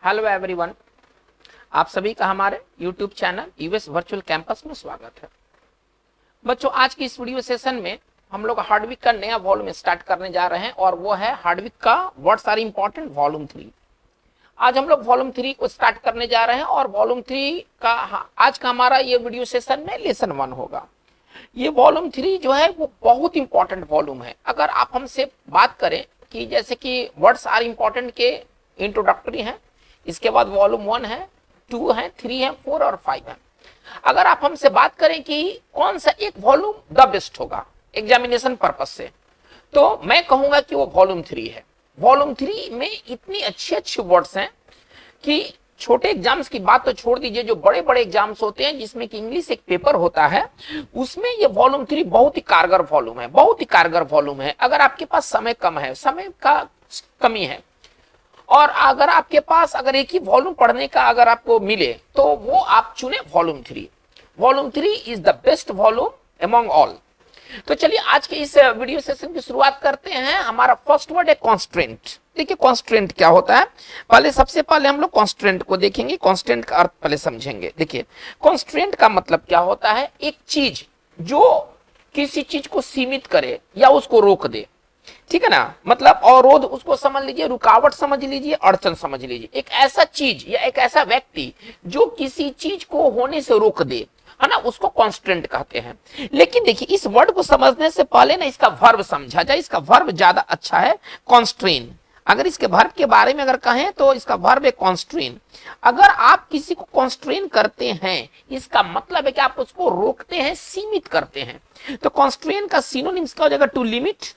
Hello everyone, आप सभी का हमारे YouTube channel US virtual campus में स्वागत है। बच्चों, आज की इस वीडियो सेशन में हम लोग हार्डविक का नया वॉल्यूम स्टार्ट करने जा रहे हैं और वो है हार्डविक का व्हाट्स आर इंपॉर्टेंट वॉल्यूम 3। आज हम लोग वॉल्यूम 3 को स्टार्ट करने जा रहे हैं और वॉल्यूम 3 का आज का हमारा ये वीडियो सेशन में लेसन 1 होगा। ये वॉल्यूम 3 जो है वो बहुत इंपॉर्टेंट वॉल्यूम है। अगर आप हमसे बात करें कि जैसे कि वर्ड्स आर इंपॉर्टेंट के इंट्रोडक्टरी है, इसके बाद वॉल्यूम 1 है, 2 है, 3 है, 4 और 5 है। अगर आप हमसे बात करें कि कौन सा एक वॉल्यूम द बेस्ट होगा एग्जामिनेशन पर्पस से, तो मैं कहूंगा कि वो वॉल्यूम 3 है। वॉल्यूम 3 में इतनी अच्छी अच्छी वर्ड्स हैं कि छोटे एग्जाम्स की बात तो छोड़ दीजिए, जो बड़े बड़े एग्जाम्स होते हैं जिसमें कि इंग्लिश एक पेपर होता है, उसमें ये वॉल्यूम 3 बहुत ही कारगर वॉल्यूम है, बहुत ही कारगर वॉल्यूम है। अगर आपके पास समय कम है, समय का कमी है, और अगर आपके पास अगर एक ही वॉल्यूम पढ़ने का अगर आपको मिले तो वो आप चुने volume 3। Volume 3 is the best volume among all. तो चलिए आज के इस वीडियो सेशन की शुरुआत करते हैं। हमारा फर्स्ट वर्ड है कॉन्स्ट्रेंट। देखिए कॉन्स्ट्रेंट क्या होता है, सबसे पहले हम लोग कॉन्स्ट्रेंट को देखेंगे, कॉन्स्ट्रेंट का अर्थ पहले समझेंगे। देखिए कॉन्स्ट्रेंट का मतलब क्या होता है, एक चीज जो किसी चीज को सीमित करे या उसको रोक दे, ठीक है ना। मतलब अवरोध उसको समझ लीजिए, रुकावट समझ लीजिए, अड़चन समझ लीजिए। एक ऐसा चीज या एक ऐसा व्यक्ति जो किसी चीज को होने से रोक दे, है ना, उसको कॉन्स्ट्रेंट कहते हैं। लेकिन देखिए इस वर्ड को समझने से पहले ना इसका वर्ब समझा जाए। इसका वर्ब ज्यादा अच्छा है, कॉन्स्ट्रेन। अगर इसके वर्ब के बारे में अगर कहें तो इसका वर्ब है कॉन्स्ट्रेन। अगर आप किसी को कॉन्स्ट्रेन करते हैं, इसका मतलब है कि आप उसको रोकते हैं, सीमित करते हैं। तो कॉन्स्ट्रेन का सिनोनिम्स क्या हो जाएगा, टू लिमिट।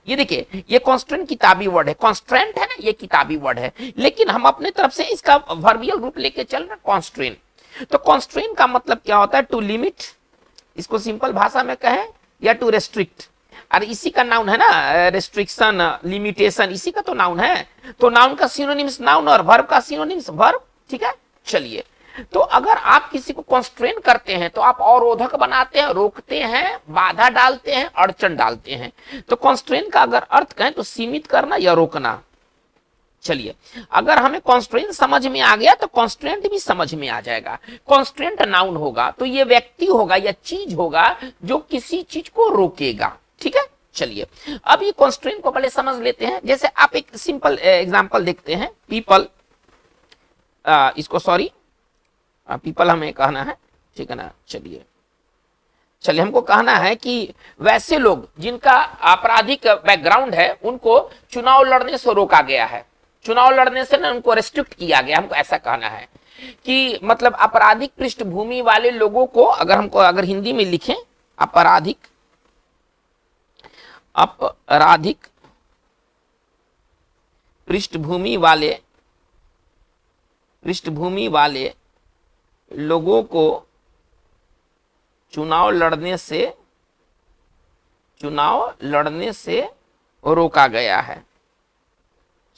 ये देखिए ये कॉन्स्ट्रेंट किताबी वर्ड है, कॉन्स्ट्रेंट है ना, ये किताबी वर्ड है, लेकिन हम अपने तरफ से इसका वर्बियल रूप लेके चल रहे हैं कॉन्स्ट्रेंट। तो कॉन्स्ट्रेंट का मतलब क्या होता है, टू लिमिट, इसको सिंपल भाषा में कहें, या टू रेस्ट्रिक्ट। अरे इसी का नाउन है ना, रेस्ट्रिक्शन, लिमिटेशन, इसी का तो नाउन है। तो नाउन का सिनोनिम्स नाउन और वर्ब का सिनोनिम्स वर्ब, ठीक है। चलिए, तो अगर आप किसी को कॉन्स्ट्रेन करते हैं तो आप अवरोधक बनाते हैं, रोकते हैं, बाधा डालते हैं, अड़चन डालते हैं। तो कॉन्स्ट्रेन का अगर अर्थ कहें तो सीमित करना या रोकना। चलिए, अगर हमें कॉन्स्ट्रेंट समझ में आ गया तो कॉन्स्ट्रेंट भी समझ में आ जाएगा। कॉन्स्ट्रेंट नाउन होगा तो ये व्यक्ति होगा या चीज होगा जो किसी चीज को रोकेगा, ठीक है। चलिए अब ये कॉन्स्ट्रेंट को पहले समझ लेते हैं। जैसे आप एक सिंपल एग्जांपल देखते हैं, पीपल, इसको सॉरी पीपल हमें कहना है, ठीक है ना। चलिए हमको कहना है कि वैसे लोग जिनका आपराधिक बैकग्राउंड है उनको चुनाव लड़ने से रोका गया है, चुनाव लड़ने से ना उनको रेस्ट्रिक्ट किया गया। हमको ऐसा कहना है कि मतलब आपराधिक पृष्ठभूमि वाले लोगों को अगर हिंदी में लिखें, आपराधिक पृष्ठभूमि वाले लोगों को चुनाव लड़ने से रोका गया है।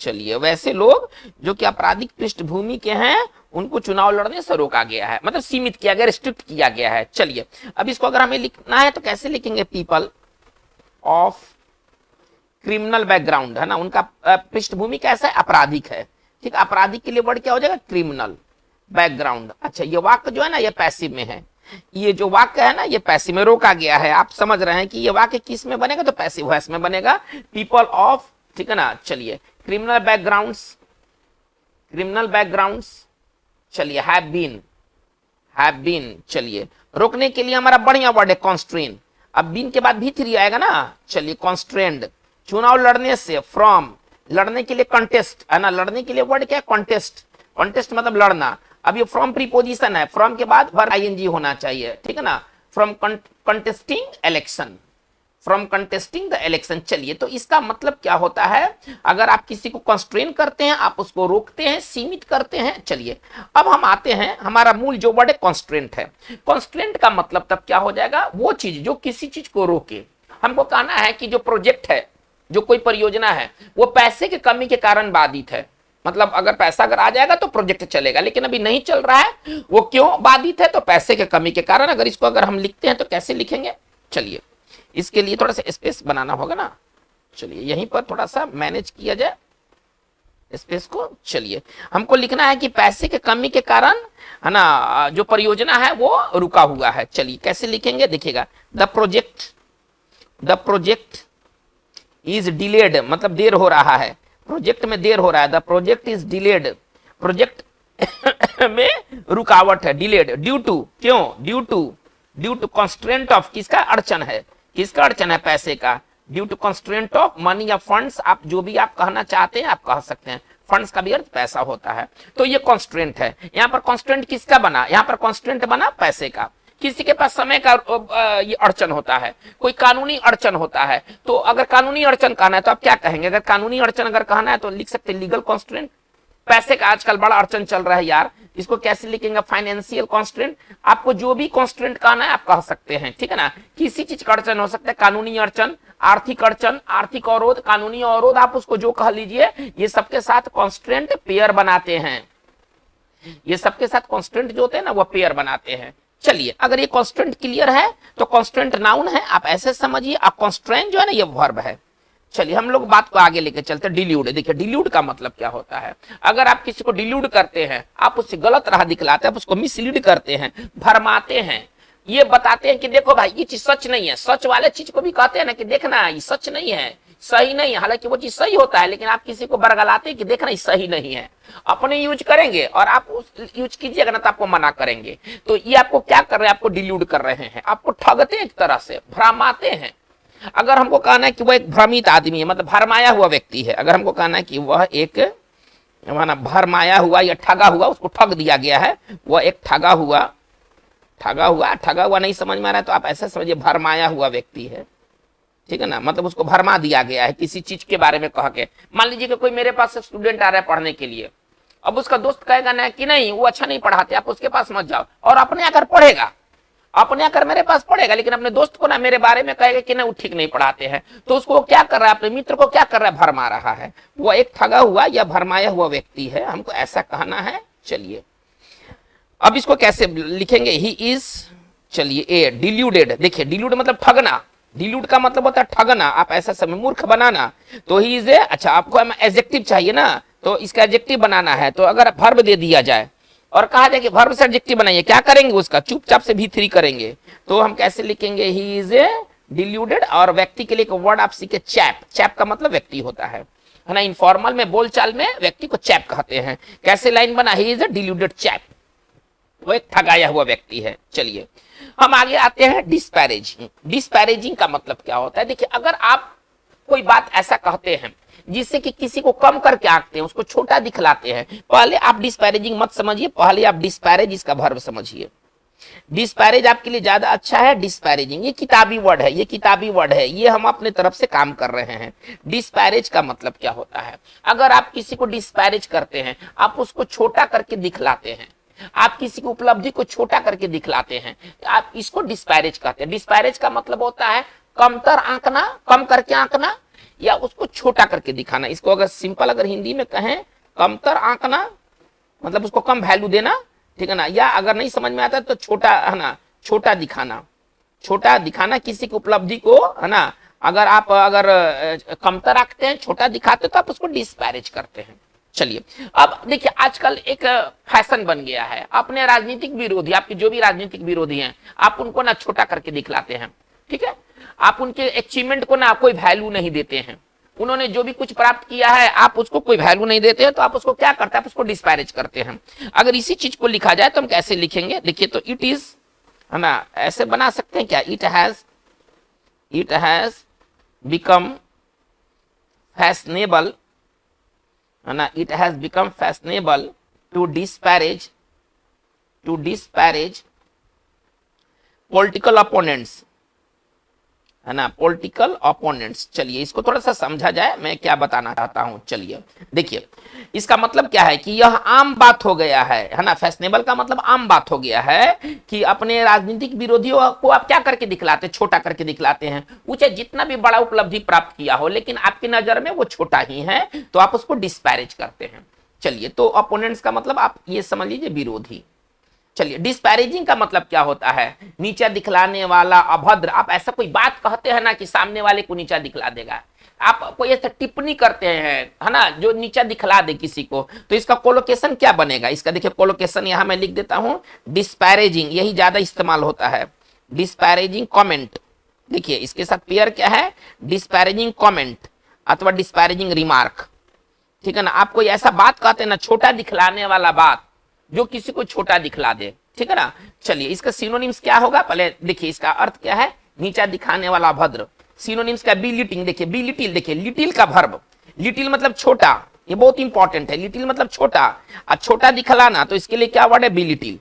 चलिए, वैसे लोग जो कि आपराधिक पृष्ठभूमि के हैं उनको चुनाव लड़ने से रोका गया है, मतलब सीमित किया गया, रिस्ट्रिक्ट किया गया है। चलिए अब इसको अगर हमें लिखना है तो कैसे लिखेंगे, पीपल ऑफ क्रिमिनल बैकग्राउंड, है ना, उनका पृष्ठभूमि कैसा है, आपराधिक है, ठीक। आपराधिक के लिए वर्ड क्या हो जाएगा, क्रिमिनल बैकग्राउंड। अच्छा, ये वाक्य जो है ना ये पैसिव में है, ये जो वाक्य है ना ये पैसिव में, रोका गया है। आप समझ रहे हैं कि ये वाक्य किस में बनेगा, तो पैसिव वॉइस में बनेगा, पीपल ऑफ, ठीक है ना। चलिए क्रिमिनल बैकग्राउंड्स, चलिए हैव बीन। चलिए रोकने के लिए हमारा बढ़िया वर्ड है कॉन्स्ट्रेन। अब बीन के बाद भी 3 आएगा ना। चलिए कॉन्स्ट्रेंड, चुनाव लड़ने से, फ्रॉम, लड़ने के लिए कंटेस्ट, है ना, लड़ने के लिए वर्ड क्या है, कॉन्टेस्ट मतलब लड़ना। अब ये फ्रॉम प्रीपोजिशन है, फ्रॉम के बाद वर्ब आईएनजी होना चाहिए, ठीक है ना। From contesting the election. चलिए, तो इसका मतलब क्या होता है, अगर आप किसी को कॉन्स्ट्रेन करते हैं, आप उसको रोकते हैं, सीमित करते हैं। चलिए अब हम आते हैं, हमारा मूल जो वर्ड है कॉन्स्ट्रेंट है। कॉन्स्ट्रेंट का मतलब तब क्या हो जाएगा, वो चीज जो किसी चीज को रोके। हमको कहना है कि जो प्रोजेक्ट है, जो कोई परियोजना है, वो पैसे की कमी के कारण बाधित है। मतलब अगर पैसा अगर आ जाएगा तो प्रोजेक्ट चलेगा, लेकिन अभी नहीं चल रहा है, वो क्यों बाधित है, तो पैसे के कमी के कारण। अगर इसको अगर हम लिखते हैं तो कैसे लिखेंगे, चलिए इसके लिए थोड़ा सा स्पेस बनाना होगा ना। चलिए यहीं पर थोड़ा सा मैनेज किया जाए। स्पेस को। चलिए हमको लिखना है कि पैसे के कमी के कारण है ना जो परियोजना है वो रुका हुआ है। चलिए कैसे लिखेंगे देखिएगा, द प्रोजेक्ट इज डिलेड, मतलब देर हो रहा है, प्रोजेक्ट में देर हो रहा है। The project is delayed, project में रुकावट है, डिलेड ड्यू टू, क्यों, ड्यू टू कंस्ट्रेंट ऑफ, किसका अड़चन है, किसका अड़चन है, पैसे का, due to constraint of money या फंड्स, आप जो भी आप कहना चाहते हैं आप कह सकते हैं, फंड्स का भी अर्थ पैसा होता है। तो ये कॉन्स्ट्रेंट है, यहाँ पर कॉन्स्ट्रेंट किसका बना, यहाँ पर कॉन्स्ट्रेंट बना पैसे का। किसी के पास समय का ये अड़चन होता है, कोई कानूनी अड़चन होता है, तो अगर कानूनी अड़चन कहना है तो आप क्या कहेंगे, अगर कानूनी अड़चन अगर कहना है तो लिख सकते हैं लीगल कॉन्स्ट्रेंट। पैसे का आजकल बड़ा अड़चन चल रहा है यार, इसको कैसे लिखेंगे, फाइनेंशियल कॉन्स्ट्रेंट। आपको जो भी कॉन्स्ट्रेंट कहना है आप कह सकते हैं, ठीक है ना। किसी चीज का अड़चन हो सकता है, कानूनी अड़चन, आर्थिक अड़चन, आर्थिक अवरोध, कानूनी अवरोध, आप उसको जो कह लीजिए, ये सबके साथ कॉन्स्ट्रेंट पेयर बनाते हैं, ये सबके साथ कॉन्स्ट्रेंट जो होते हैं ना वो पेयर बनाते हैं। चलिए अगर ये कॉन्स्टेंट क्लियर है तो कॉन्स्टेंट नाउन है, आप ऐसे समझिए, अब कॉन्स्ट्रेंट जो है ना ये वर्ब है। चलिए हम लोग बात को आगे लेके चलते हैं। डिल्यूड, देखिए डिल्यूड का मतलब क्या होता है, अगर आप किसी को डिल्यूड करते हैं, आप उससे गलत राह दिखलाते हैं, आप उसको मिसलीड करते हैं, भरमाते हैं, ये बताते हैं कि देखो भाई ये चीज सच नहीं है, सच वाले चीज को भी कहते हैं ना कि देखना ये सच नहीं है, सही नहीं है, हालांकि वो चीज सही होता है, लेकिन आप किसी को बरगलाते हैं कि देखना ये सही नहीं है, अपने यूज करेंगे और आप उस यूज कीजिएगा ना तो आपको मना करेंगे। तो ये आपको क्या कर रहे हैं, आपको डिल्यूड कर रहे हैं, आपको ठगते हैं, एक तरह से भ्रमाते हैं। अगर हमको कहना है कि वह एक भ्रमित आदमी है, मतलब भरमाया हुआ व्यक्ति है, अगर हमको कहना है कि वह एक माना भरमाया हुआ या ठगा हुआ, उसको ठग दिया गया है, वह एक ठगा हुआ नहीं समझ में आ रहा है तो आप ऐसा समझिए भरमाया हुआ व्यक्ति है, ठीक है ना, मतलब उसको भरमा दिया गया है किसी चीज के बारे में कह के। मान लीजिए कि कोई मेरे पास स्टूडेंट आ रहा है पढ़ने के लिए, अब उसका दोस्त कहेगा ना कि नहीं वो अच्छा नहीं पढ़ाते, आप उसके पास मत जाओ, और अपने आकर पढ़ेगा, अपने आकर मेरे पास पढ़ेगा, लेकिन अपने दोस्त को ना मेरे बारे में कहेगा कि ना वो ठीक नहीं पढ़ाते हैं, तो उसको क्या कर रहा है, अपने मित्र को क्या कर रहा है, भरमा रहा है, वो एक ठगा हुआ या भरमाया हुआ व्यक्ति है, हमको ऐसा कहना है। चलिए अब इसको कैसे लिखेंगे, ही इज, चलिए ए डिल्यूडेड, देखिए डिल्यूड मतलब ठगना, डिल्यूड का मतलब होता है ठगना, आप ऐसा समय मूर्ख बनाना, तो ही इज ए, अच्छा आपको एडजेक्टिव चाहिए ना, तो इसका एडजेक्टिव बनाना है, तो अगर वर्ब दे दिया जाए और कहा जाए कि वर्ब से एडजेक्टिव बनाइए, क्या करेंगे उसका, चुपचाप से V3 करेंगे, तो हम कैसे लिखेंगे, ही इज ए डिल्यूडेड, और व्यक्ति के लिए एक वर्ड आप सीखे चैप, चैप का मतलब व्यक्ति होता है ना, इनफॉर्मल में बोलचाल में व्यक्ति को चैप कहते हैं। कैसे लाइन बना, he is a deluded chap, वो एक ठगाया हुआ व्यक्ति है। चलिए हम आगे आते हैं, डिस्पैरेजिंग। डिस्पैरेजिंग का मतलब क्या होता है, देखिए अगर आप कोई बात ऐसा कहते हैं जिससे कि किसी को कम करके आंकते हैं, उसको छोटा दिखलाते हैं, पहले आप डिस्पैरेजिंग मत समझिए, पहले आप डिस्पैरेज इसका वर्ब समझिए। डिस्पैरेज आपके लिए ज्यादा अच्छा है, डिस्पैरेजिंग ये किताबी वर्ड है, ये किताबी वर्ड है, ये हम अपने तरफ से काम कर रहे हैं। डिस्पैरेज का मतलब क्या होता है, अगर आप किसी को डिस्पैरेज करते हैं, आप उसको छोटा करके दिखलाते हैं, आप किसी की उपलब्धि को छोटा करके दिखलाते हैं, आप इसको डिस्पैरेज कहते हैं। डिस्पैरेज का मतलब होता है कमतर आंकना, कम करके आंकना या उसको छोटा करके दिखाना। इसको अगर सिंपल अगर हिंदी में कहें, कमतर आंकना मतलब उसको कम वैल्यू देना, ठीक है ना, या अगर नहीं समझ में आता तो छोटा है ना, छोटा दिखाना, छोटा दिखाना किसी की उपलब्धि को, है ना, अगर आप कमतर रखते हैं, छोटा दिखाते तो आप उसको डिस्पैरेज करते हैं। चलिए अब देखिए आजकल एक फैशन बन गया है, अपने राजनीतिक विरोधी, आपके जो भी राजनीतिक विरोधी हैं, आप उनको ना छोटा करके दिखलाते हैं, ठीक है, आप उनके अचीवमेंट को ना कोई वैल्यू नहीं देते हैं, उन्होंने जो भी कुछ प्राप्त किया है आप उसको कोई वैल्यू नहीं देते हैं, तो आप उसको क्या करते हैं, आप उसको डिस्पैरेज करते हैं। अगर इसी चीज को लिखा जाए तो हम कैसे लिखेंगे, देखिए तो इट इज, है ना, ऐसे बना सकते हैं क्या, इट हैज बिकम फैशनेबल, है ना, it has become fashionable to disparage political opponents, है ना, पॉलिटिकल अपोनेंट्स। चलिए इसको थोड़ा सा समझा जाए, मैं क्या बताना चाहता हूं। चलिए देखिए इसका मतलब क्या है कि यह आम बात हो गया है ना, फैशनेबल का मतलब आम बात हो गया है कि अपने राजनीतिक विरोधियों को आप क्या करके दिखलाते, छोटा करके दिखलाते हैं, उसे जितना भी बड़ा उपलब्धि प्राप्त किया हो लेकिन आपकी नजर में वो छोटा ही है, तो आप उसको डिस्पैरेज करते हैं। चलिए तो अपोनेंट्स का मतलब आप ये समझ लीजिए विरोधी। चलिए डिस्पैरेजिंग का मतलब क्या होता है, नीचा दिखलाने वाला, अभद्र, आप ऐसा कोई बात कहते हैं ना कि सामने वाले को नीचा दिखला देगा, आप कोई ऐसा टिप्पणी करते हैं, है ना, जो नीचा दिखला दे किसी को, तो इसका कोलोकेशन क्या बनेगा? इसका देखिए कोलोकेशन यहां मैं लिख देता हूं, डिस्पैरेजिंग, यही ज्यादा इस्तेमाल होता है, डिस्पैरेजिंग कमेंट। देखिए इसके साथ पेयर क्या है, डिस्पैरेजिंग कमेंट अथवा डिस्पैरेजिंग रिमार्क, ठीक है ना। आप कोई ऐसा बात कहते हैं ना, छोटा दिखलाने वाला बात, जो किसी को छोटा दिखला दे, ठीक है ना। चलिए इसका सिनोनिम्स क्या होगा, पहले देखिए इसका अर्थ क्या है, नीचा दिखाने वाला अभद्र। सिनोनिम्स का बिलिटिंग, देखिए बिलिटिल, देखिए लिटिल का वर्ब, लिटिल मतलब छोटा, ये बहुत इंपॉर्टेंट है, लिटिल मतलब छोटा, और छोटा दिखलाना, तो इसके लिए क्या वर्ड है, बिलिटिल,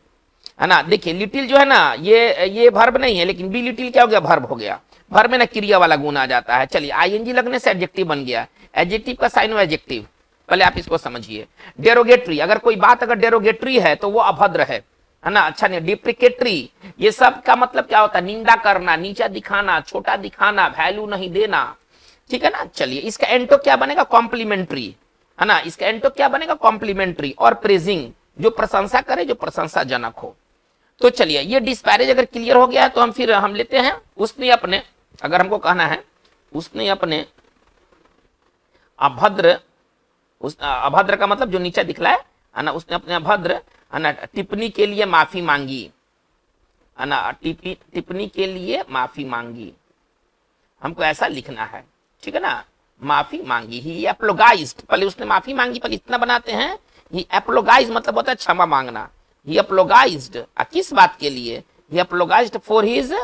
है ना। देखिए लिटिल जो है ना, ये वर्ब नहीं है, लेकिन बिलिटिल क्या हो गया, वर्ब हो गया। वर्ब में ना क्रिया वाला गुण आ जाता है। चलिए आईएनजी लगने से एडजेक्टिव बन गया, एडजेक्टिव का साइन एडजेक्टिव, पहले आप इसको समझिए। डेरोगेटरी, अगर कोई बात अगर डेरोगेटरी है तो वो अभद्र है ना, अच्छा नहीं। डिप्रिकेटरी, ये सब का मतलब क्या होता है, निंदा करना, नीचा दिखाना, छोटा दिखाना, वैल्यू नहीं देना, ठीक है ना। चलिए इसका एंटो क्या बनेगा, कॉम्प्लीमेंट्री, है ना। इसका एंटो क्या बनेगा, कॉम्प्लीमेंट्री। और प्रेजिंग, जो प्रशंसा करे, जो प्रशंसाजनक हो। तो चलिए ये डिस्पैरेज अगर क्लियर हो गया है, तो हम फिर हम लेते हैं उसने अपने, अगर हमको कहना है उसने अपने अभद्र, उस अभद्र का मतलब जो नीचा दिखलाए, है ना, उसने अपने अभद्र, है ना, टिप्पणी के लिए माफी मांगी, है ना, टिप्पणी के लिए माफी मांगी, हमको ऐसा लिखना है, ठीक है ना। माफी मांगी, ही एप्लोगाइज्ड, पहले उसने माफी मांगी, पहले इतना बनाते हैं, ही एप्लोगाइज मतलब होता है क्षमा मांगना। ही एप्लोगाइज्ड, किस बात के लिए, ही एप्लोगाइज्ड फॉर हिज,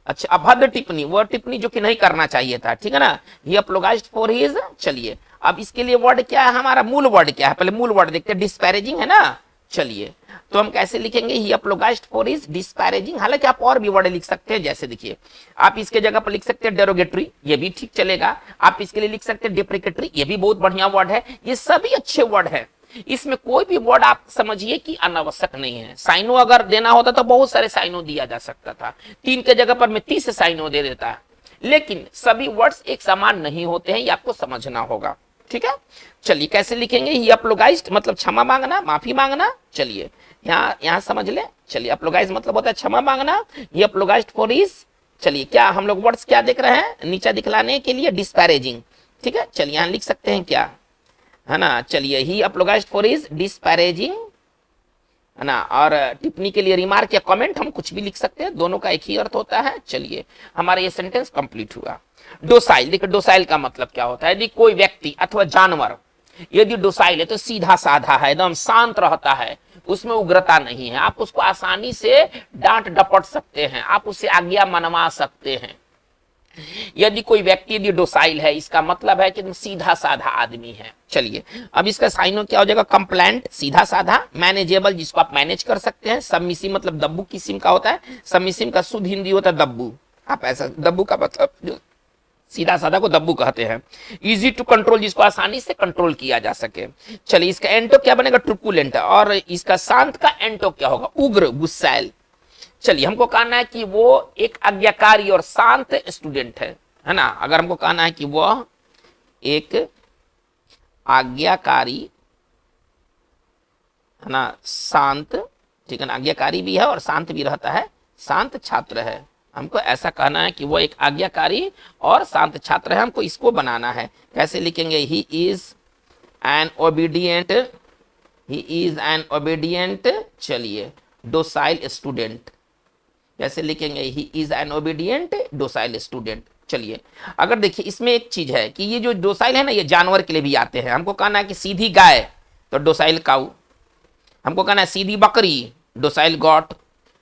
अच्छा अभद्र टिप्पणी, वो टिप्पणी जो कि नहीं करना चाहिए था, ठीक है ना। ही एप्लोगाइज्ड फॉर हिज, चलिए अब इसके लिए वर्ड क्या है, हमारा मूल वर्ड क्या है, पहले मूल वर्ड देखते हैं, डिस्पैरेजिंग है ना। चलिए तो हम कैसे लिखेंगे, ही एप्लोगाइज्ड फॉर हिज डिस्पैरेजिंग। हालांकि आप और भी वर्ड लिख सकते हैं, जैसे देखिए आप इसके जगह पर लिख सकते हैं डेरोगेटरी, ये भी ठीक चलेगा। आप इसके लिए लिख सकते हैं डिप्रिकेटरी, ये भी बहुत बढ़िया वर्ड है, ये सभी अच्छे वर्ड है। इसमें कोई भी वर्ड आप समझिए कि अनावश्यक नहीं है। साइनो अगर देना होता तो बहुत सारे साइनो दिया जा सकता था, 3 के जगह पर मैं 30 साइनो दे देता है, लेकिन सभी वर्ड्स एक समान नहीं होते हैं, ये आपको समझना होगा, ठीक है। चलिए कैसे लिखेंगे, ही एप्लोगाइज्ड मतलब क्षमा मांगना, माफी मांगना। चलिए यहां समझ ले, चलिए एप्लोगाइज मतलब होता है क्षमा मांगना, ही एप्लोगाइज्ड फॉर हिज, चलिए क्या हम लोग वर्ड्स क्या देख रहे हैं, नीचा दिखलाने के लिए डिस्पैरेजिंग, ठीक है। चलिए यहां लिख सकते हैं क्या, है ना। चलिए ही एप्लोगाइज्ड फॉर हिज डिस्पैरेजिंग, है ना। और टिप्पणी के लिए रिमार्क या कमेंट, हम कुछ भी लिख सकते हैं, दोनों का एक ही अर्थ होता है। चलिए हमारा ये सेंटेंस कंप्लीट हुआ। डोसाइल, देखिए डोसाइल का मतलब क्या होता है, यदि कोई व्यक्ति अथवा जानवर यदि डोसाइल है तो सीधा साधा है, एकदम शांत रहता है, उसमें उग्रता नहीं है, आप उसको आसानी से डांट डपट सकते हैं, आप उससे आज्ञा मनवा सकते हैं। यदि कोई व्यक्ति यदि डोसाइल है, इसका मतलब है कि सीधा साधा आदमी है। चलिए अब इसका साइनो क्या हो जाएगा, कंप्लेंट सीधा साधा, मैनेजेबल जिसको आप मैनेज कर सकते हैं, सबमिसिव मतलब दब्बू किस्म का होता है, सबमिसिव का शुद्ध हिंदी होता है दब्बू, आप ऐसा दब्बू का मतलब जो सीधा साधा को दब्बू कहते हैं। इजी टू कंट्रोल जिसको आसानी से कंट्रोल किया जा सके। चलिए इसका एंटो क्या बनेगा, ट्रुकुलेंट, और इसका शांत का एंटो क्या होगा, उग्र गुस्सैल। चलिए हमको कहना है कि वो एक आज्ञाकारी और शांत स्टूडेंट है ना। अगर हमको कहना है कि वह एक आज्ञाकारी, है ना, शांत, ठीक है ना, आज्ञाकारी भी है और शांत भी रहता है, शांत छात्र है, हमको ऐसा कहना है कि वो एक आज्ञाकारी और शांत छात्र है, हमको इसको बनाना है। कैसे लिखेंगे, he is an obedient, he is an obedient, चलिए डोसाइल स्टूडेंट, कैसे लिखेंगे, he is an obedient docile student. चलिए अगर देखिए इसमें एक चीज है कि ये जो डोसाइल है ना, ये जानवर के लिए भी आते हैं। हमको कहना है कि सीधी गाय तो डोसाइल काऊ, हमको कहना है सीधी बकरी डोसाइल गॉट,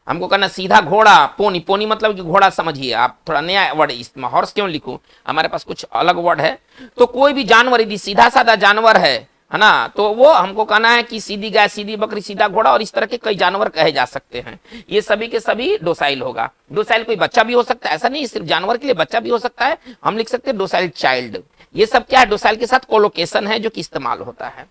हमको कहना सीधा घोड़ा पोनी, पोनी मतलब कि घोड़ा समझिए आप, थोड़ा नया वर्ड इसमें हॉर्स क्यों लिखूं, हमारे पास कुछ अलग वर्ड है। तो कोई भी जानवर यदि सीधा साधा जानवर है ना, तो वो हमको कहना है कि सीधी गाय, सीधी बकरी, सीधा घोड़ा, और इस तरह के कई जानवर कहे जा सकते हैं। ये सभी के सभी डोसाइल होगा। डोसाइल कोई बच्चा भी हो सकता है, ऐसा नहीं सिर्फ जानवर के लिए बच्चा भी हो सकता है, हम लिख सकते हैं डोसाइल चाइल्ड। ये सब क्या है, डोसाइल के साथ कोलोकेशन है जो कि इस्तेमाल होता है।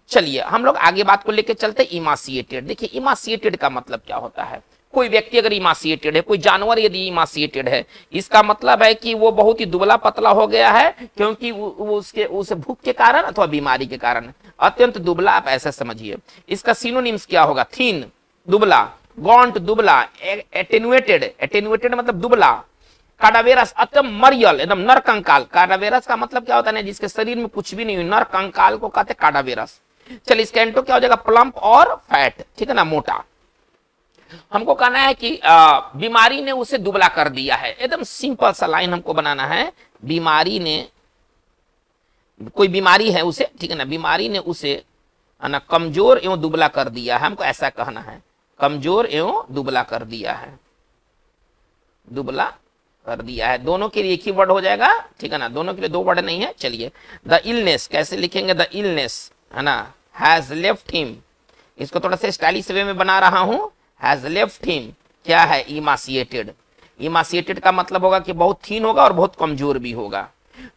चलिए हम लोग आगे बात को लेकर चलते हैं, इमासिएटेड। देखिए इमासिएटेड का मतलब क्या होता है, कोई व्यक्ति अगर इमासिएटेड है, कोई जानवर यदि इमासिएटेड है, इसका मतलब है कि वो बहुत ही दुबला पतला हो गया है, क्योंकि वो उसे भूख के कारण अथवा बीमारी के कारण अत्यंत दुबला, आप ऐसा समझिए। इसका सिनोनिम्स क्या होगा, थीन दुबला, गॉन्ट दुबला, एटेनुएटेड, एटेनुएटेड मतलब दुबला, काडावेरस अत्यम मरियल, एकदम नर कंकाल। काडावेरस का मतलब क्या होता है, जिसके शरीर में कुछ भी नहीं हुई, नर कंकाल को कहते हैं काडावेरस। चलिए इसका एंटो क्या हो जाएगा, प्लम्प और फैट, ठीक है ना, मोटा। हमको कहना है कि बीमारी ने उसे दुबला कर दिया है। एकदम सिंपल सा लाइन हमको बनाना है, बीमारी ने, कोई बीमारी है उसे, ठीक है ना, बीमारी ने उसे है ना कमजोर एवं दुबला कर दिया है, हमको ऐसा कहना है, कमजोर एवं दुबला कर दिया है, दुबला कर दिया है। दोनों के लिए एक ही वर्ड हो जाएगा, ठीक है ना, दोनों के लिए दो वर्ड नहीं है। चलिए द इलनेस कैसे लिखेंगे, द इलनेस है ना हैज लेफ्ट हिम, इसको थोड़ा सा स्टाइलिश वे में बना रहा हूं, हैज लेफ्ट हिम क्या है, इमासिएटेड। इमासिएटेड का मतलब होगा कि बहुत थीन होगा और बहुत कमजोर भी होगा।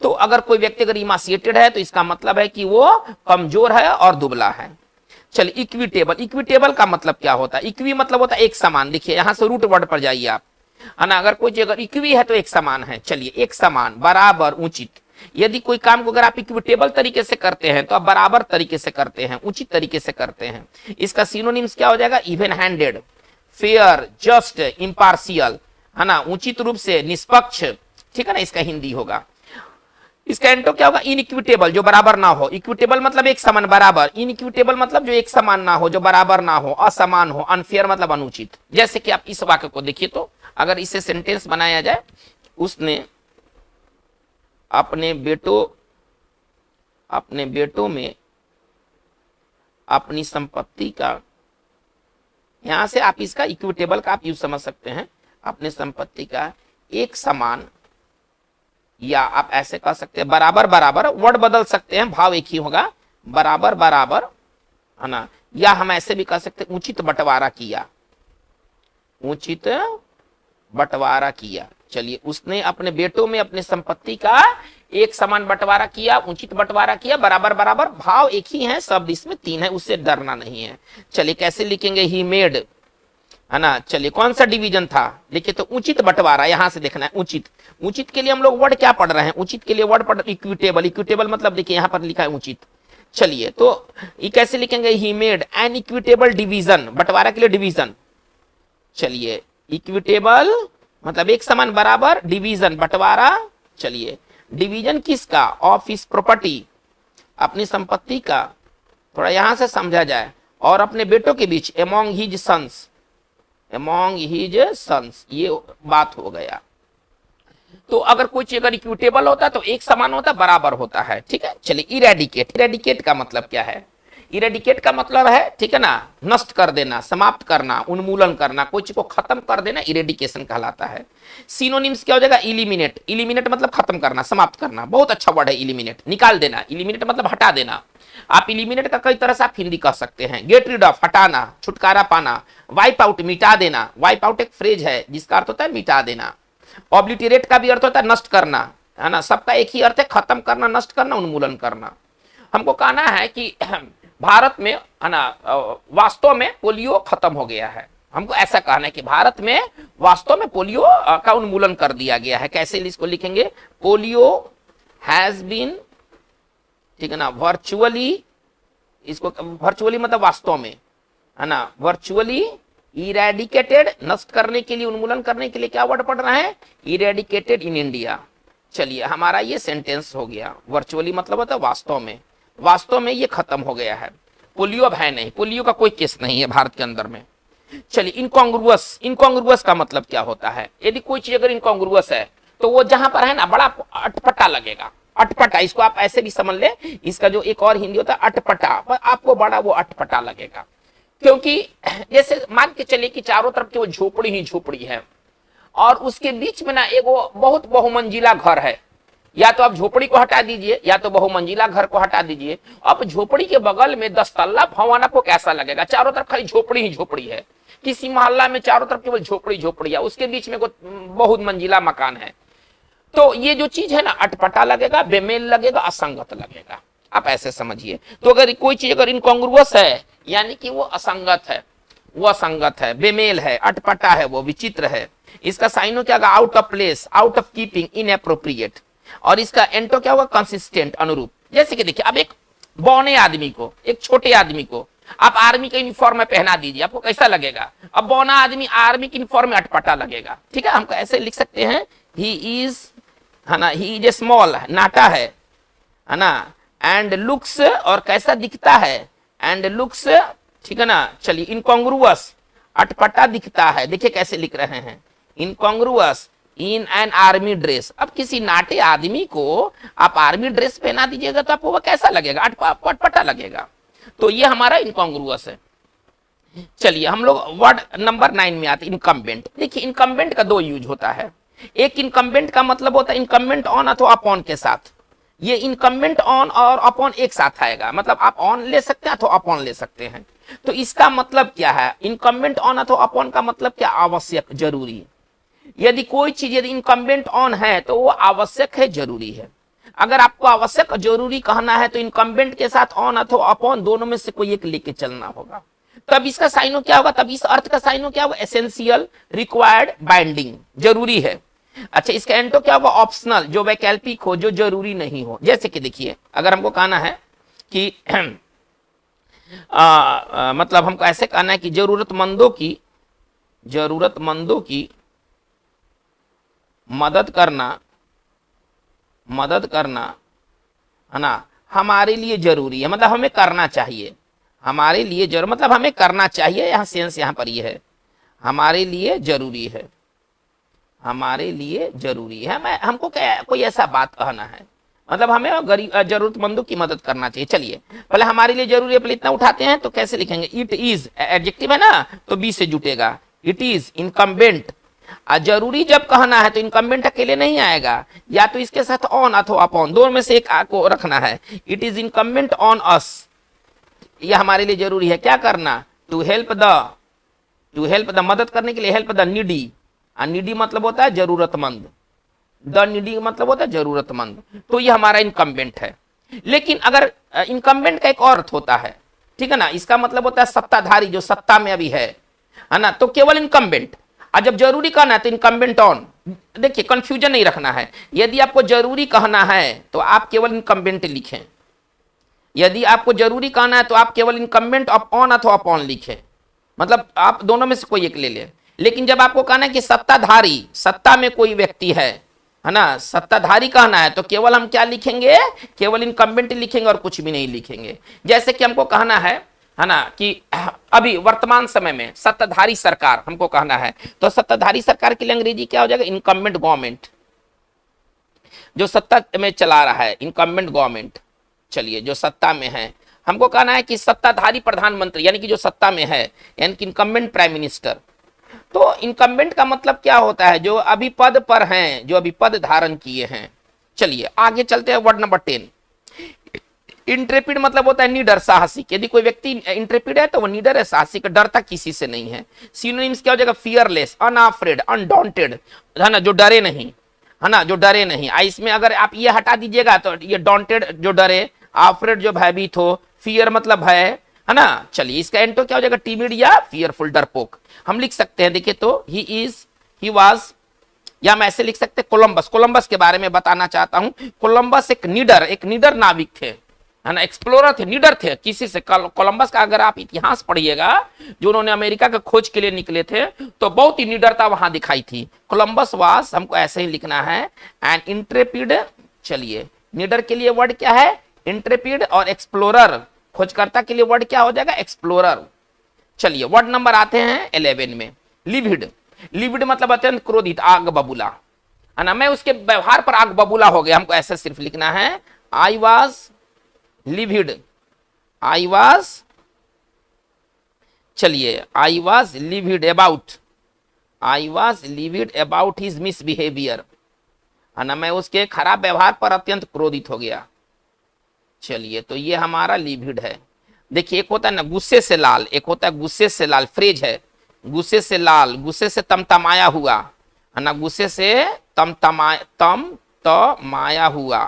तो अगर कोई व्यक्ति अगर इमासिएटेड है तो इसका मतलब है कि वो कमजोर है और दुबला है। चलिए इक्विटेबल, इक्विटेबल का मतलब क्या होता है, इक्वी मतलब होता है एक समान। देखिए यहां से रूट वर्ड पर जाइए आप, है ना, अगर कोई चीज अगर इक्वी है तो एक समान है। चलिए एक समान, बराबर, उचित। यदि कोई काम को अगर आप इक्विटेबल तरीके से करते हैं तो आप बराबर तरीके से करते हैं, उचित तरीके से करते हैं। इसका सिनोनिम्स क्या हो जाएगा, even handed, fair, just, impartial, है ना, उचित रूप से, निष्पक्ष, ठीक है ना, इसका हिंदी होगा। इसका एंटो क्या होगा, इनइक्विटेबल, जो बराबर ना हो। इक्विटेबल मतलब एक समान, बराबर। इनइक्विटेबल मतलब जो एक समान ना हो, जो बराबर ना हो, असमान हो। अनफेयर मतलब अनुचित। जैसे कि आप इस वाक्य को देखिए, तो अगर इसे सेंटेंस बनाया जाए, उसने अपने बेटों में अपनी संपत्ति का, यहां से आप इसका इक्विटेबल का आप यूज समझ सकते हैं, अपने संपत्ति का एक समान, या आप ऐसे कह सकते हैं बराबर बराबर, वर्ड बदल सकते हैं, भाव एक ही होगा, बराबर बराबर, है ना, या हम ऐसे भी कह सकते हैं उचित बंटवारा किया, उचित बंटवारा किया। चलिए उसने अपने बेटों में अपने संपत्ति का एक समान बंटवारा किया, उचित बंटवारा किया, बराबर बराबर, भाव एक ही है, शब्द इसमें तीन है, उससे डरना नहीं है। चलिए कैसे लिखेंगे, ही मेड, है ना। चलिए कौन सा डिवीजन था, देखिए तो उचित बंटवारा, यहां से देखना है उचित। उचित के लिए हम लोग वर्ड क्या पढ़ रहे हैं, उचित के लिए वर्ड पढ़ इक्विटेबल। इक्विटेबल मतलब देखिए यहां पर लिखा है उचित। चलिए तो ये कैसे लिखेंगे, he made an equitable division, बंटवारा के लिए डिवीजन। चलिए इक्विटेबल मतलब एक समान, बराबर, डिवीजन बंटवारा। चलिए डिवीजन किसका, ऑफ हिज प्रॉपर्टी, अपनी संपत्ति का, थोड़ा यहां से समझा जाए, और अपने बेटों के बीच, among his sons, among his sons, ये बात हो गया। तो अगर कोई चीज अगर इक्विटेबल होता है तो एक समान होता है, बराबर होता है, ठीक है। चलिए इरेडिकेट, इरेडिकेट का मतलब क्या है, इरेडिकेट का मतलब है, ठीक है ना, नष्ट कर देना, समाप्त करना, उन्मूलन करना, कोई चीज को खत्म कर देना, इरेडिकेशन कहलाता है। सिनोनिम्स क्या हो जाएगा, इलिमिनेट, इलिमिनेट मतलब खत्म करना, समाप्त करना, बहुत अच्छा वर्ड है इलिमिनेट, निकाल देना। इलिमिनेट मतलब हटा देना। आप इलिमिनेट का कई तरह से आप हिंदी कह सकते हैं, गेट रीड ऑफ, हटाना, छुटकारा पाना, वाइप आउट, मिटा देना। वाइप आउट एक फ्रेज है जिसका अर्थ होता है मिटा देना। ऑब्लिटरेट का भी अर्थ होता है नष्ट करना, है ना, सबका एक ही अर्थ है, खत्म करना, नष्ट करना, उन्मूलन करना। हमको कहना है कि भारत में, है ना, वास्तव में पोलियो खत्म हो गया है। हमको ऐसा कहना है कि भारत में वास्तव में पोलियो का उन्मूलन कर दिया गया है। कैसे इसको लिखेंगे, पोलियो हैज बीन, ठीक है ना, वर्चुअली, इसको वर्चुअली मतलब वास्तव में, है ना, वर्चुअली इरेडिकेटेड, नष्ट करने के लिए, उन्मूलन करने के लिए क्या वर्ड पढ़ रहा है, इरेडिकेटेड इन इंडिया। चलिए हमारा ये सेंटेंस हो गया। वर्चुअली मतलब होता है वास्तव में, वास्तव में ये खत्म हो गया है, पोलियो अब है नहीं, पोलियो का कोई केस नहीं है भारत के अंदर में। चलिए इनकॉन्ग्रुअस, इनकॉन्ग्रुअस का मतलब क्या होता है, यदि कोई चीज अगर इनकॉन्ग्रुअस है तो वो जहां पर है ना बड़ा अटपटा लगेगा, अटपटा, इसको आप ऐसे भी समझ ले, इसका जो एक और हिंदी होता है अटपटा, पर आपको बड़ा वो अटपटा लगेगा। क्योंकि जैसे मान के चलिए कि चारों तरफ की वो झोपड़ी ही झोपड़ी है, और उसके बीच में ना एक वो बहुत बहुमंजिला घर है। या तो आप झोपड़ी को हटा दीजिए, या तो बहुमंजिला घर को हटा दीजिए। अब झोपड़ी के बगल में 10 तल्ला भवन, आपको कैसा लगेगा, चारों तरफ खाली झोपड़ी ही झोपड़ी है। किसी मोहल्ला में चारों तरफ केवल झोपड़ी झोपड़ी है, उसके बीच में बहुत मंजिला मकान है। तो ये जो चीज है ना अटपटा लगेगा, बेमेल लगेगा, असंगत लगेगा, आप ऐसे समझिए। तो अगर कोई चीज अगर इनकॉन्ग्रुअस है, यानी कि वो असंगत है, वो असंगत है, बेमेल है, अटपटा है, वो विचित्र है। इसका साइनो क्या होगा, out of place, out of keeping, inappropriate. और इसका एंटो क्या होगा, कंसिस्टेंट, अनुरूप। जैसे कि देखिए अब एक बौने आदमी को, एक छोटे आदमी को आप आर्मी के यूनिफॉर्म में पहना दीजिए, आपको कैसा लगेगा। अब बौना आदमी आर्मी के यूनिफॉर्म में अटपटा लगेगा, ठीक है। हमको ऐसे लिख सकते हैं ही इज, है ना, ही इज ए स्मॉल, नाटा है ना, एंड लुक्स, और कैसा दिखता है, एंड लुक्स, ठीक है ना। चलिए इनकॉन्ग्रुअस, अटपटा दिखता है, देखिए कैसे लिख रहे हैं, इनकॉन्ग्रुअस इन एन आर्मी ड्रेस। अब किसी नाटे आदमी को आप आर्मी ड्रेस पहना दीजिएगा तो आपको वह कैसा लगेगा, अटपटा लगेगा। तो ये हमारा इनकॉन्ग्रुअस है। चलिए हम लोग वर्ड नंबर 9 में आते, इनकम्बेंट। देखिए इनकम्बेंट का दो यूज होता है। एक इनकम्बेंट का मतलब होता है इनकम्बेंट ऑन अथवा अपॉन के साथ। ये इनकम्बेंट ऑन और अपॉन एक साथ आएगा, मतलब आप ऑन ले सकते हैं अथवा अपॉन ले सकते हैं। तो इसका मतलब क्या है, इनकम्बेंट ऑन अथवा अपॉन का मतलब क्या, आवश्यक, जरूरी। यदि कोई चीज यदि इनकम्बेंट ऑन है तो वो आवश्यक है, जरूरी है। अगर आपको आवश्यक जरूरी कहना है तो इनकम्बेंट के साथ ऑन अथवा अपॉन दोनों में से कोई एक लेके चलना होगा। तब इसका साइनो क्या होगा, तब इस अर्थ का साइनो क्या होगा, एसेंशियल, रिक्वायर्ड, बाइंडिंग, जरूरी है। अच्छा इसका एंटो क्या होगा, ऑप्शनल, जो वैकल्पिक हो, जो जरूरी नहीं हो। जैसे कि देखिए अगर हमको कहना है कि मतलब हमको ऐसे कहना है कि जरूरतमंदों की मदद करना है ना, हमारे लिए जरूरी है, मतलब हमें करना चाहिए, हमारे लिए जरूर, मतलब हमें करना चाहिए, यहां सेंस यहां पर ये है, हमारे लिए जरूरी है, हमारे लिए जरूरी है। मैं हमको क्या कोई ऐसा बात कहना है, मतलब हमें गरीब जरूरतमंदों की मदद करना चाहिए। चलिए पहले हमारे लिए जरूरी है, पहले इतना उठाते हैं तो कैसे लिखेंगे, इट इज, एडजेक्टिव है ना तो बी से जुटेगा, इट इज इनकम्बेंट। जरूरी जब कहना है तो इनकम्बेंट अकेले नहीं आएगा, या तो इसके साथ ऑन अथवा अपॉन, दोनों में से एक को रखना है। It is incumbent on us, यह हमारे लिए जरूरी है, क्या करना, टू हेल्प द, मदद करने के लिए, हेल्प द नीडी, नीडी मतलब होता है जरूरतमंद, द नीडी मतलब होता है जरूरतमंद। तो ये हमारा इनकम्बेंट है। लेकिन अगर इनकम्बेंट का एक और अर्थ होता है, ठीक है ना, इसका मतलब होता है सत्ताधारी, जो सत्ता में अभी है ना, तो केवल इनकम्बेंट। और जब जरूरी कहना है तो इनकम्बेंट ऑन। देखिए कंफ्यूजन नहीं रखना है, यदि आपको जरूरी कहना है तो आप केवल इनकम्बेंट लिखें, यदि आपको जरूरी कहना है तो आप केवल इनकम्बेंट ऑन अथवा अपॉन लिखें, मतलब आप दोनों में से कोई एक ले लें। लेकिन जब आपको कहना है कि सत्ताधारी, सत्ता में कोई व्यक्ति है ना, सत्ताधारी कहना है तो केवल हम क्या लिखेंगे, केवल इनकम्बेंट लिखेंगे और कुछ भी नहीं लिखेंगे। जैसे कि हमको कहना है ना, कि अभी वर्तमान समय में सत्ताधारी सरकार हमको कहना है, तो सत्ताधारी सरकार के लिए अंग्रेजी क्या हो जाएगा, इनकम्बेंट गवर्नमेंट, जो सत्ता में चला रहा है, इनकम्बेंट गवर्नमेंट। चलिए जो सत्ता में है, हमको कहना है कि सत्ताधारी प्रधानमंत्री, यानी कि जो सत्ता में है, यानी कि इनकम्बेंट प्राइम मिनिस्टर। तो इनकम्बेंट का मतलब क्या होता है, जो अभी पद पर हैं, जो अभी पद धारण किए हैं। चलिए आगे चलते हैं, वर्ड नंबर 10। इंट्रेपिड मतलब होता है निडर, साहसिक। यदि कोई व्यक्ति इंट्रेपिड है तो वो निडर है, साहसिक, डरता किसी से नहीं है। सिनोनिम्स क्या हो जाएगा, फियरलेस, अनअफ्रेड, अनडॉन्टेड, है ना, जो डरे नहीं, है ना, जो डरे नहीं। इसमें अगर आप ये हटा दीजिएगा तो ये डॉन्टेड जो डरे, अफ्रेड जो भयभीत हो, फियर मतलब भय, है ना। चलिए इसका एंटो क्या हो जाएगा, टीमिड या फियरफुल, डरपोक। हम लिख सकते हैं, देखिए तो ही वाज, या हम ऐसे लिख सकते हैं कोलंबस। कोलंबस के बारे में बताना चाहता हूं। कोलंबस एक निडर नाविक थे, है ना, एक्सप्लोरर थे, निडर थे किसी से। कोलंबस का अगर आप इतिहास पढ़िएगा, जो उन्होंने अमेरिका के खोज के लिए निकले थे, तो बहुत ही निडरता वहां दिखाई थी। कोलंबस वाज, हमको ऐसे ही लिखना है, एंड इंट्रेपिड। चलिए निडर के लिए वर्ड क्या है, इंट्रेपिड, और एक्सप्लोरर, खोजकर्ता के लिए वर्ड क्या हो जाएगा, एक्सप्लोरर। चलिए वर्ड नंबर आते हैं 11 में, लिविड। लिविड मतलब अत्यंत क्रोधित, आग बबूला, है ना। मैं उसके व्यवहार पर आग बबूला हो गया, हमको ऐसे सिर्फ लिखना है, I was livid, I was, चलिए I was livid about his misbehaviour, है ना, मैं उसके खराब व्यवहार पर अत्यंत क्रोधित हो गया। चलिए तो ये हमारा लिविड है। देखिए एक होता है ना गुस्से से लाल, एक होता है गुस्से से लाल, फ्रेज है, गुस्से से लाल, गुस्से से तमतमाया हुआ, है ना, गुस्से से तमतमाया हुआ,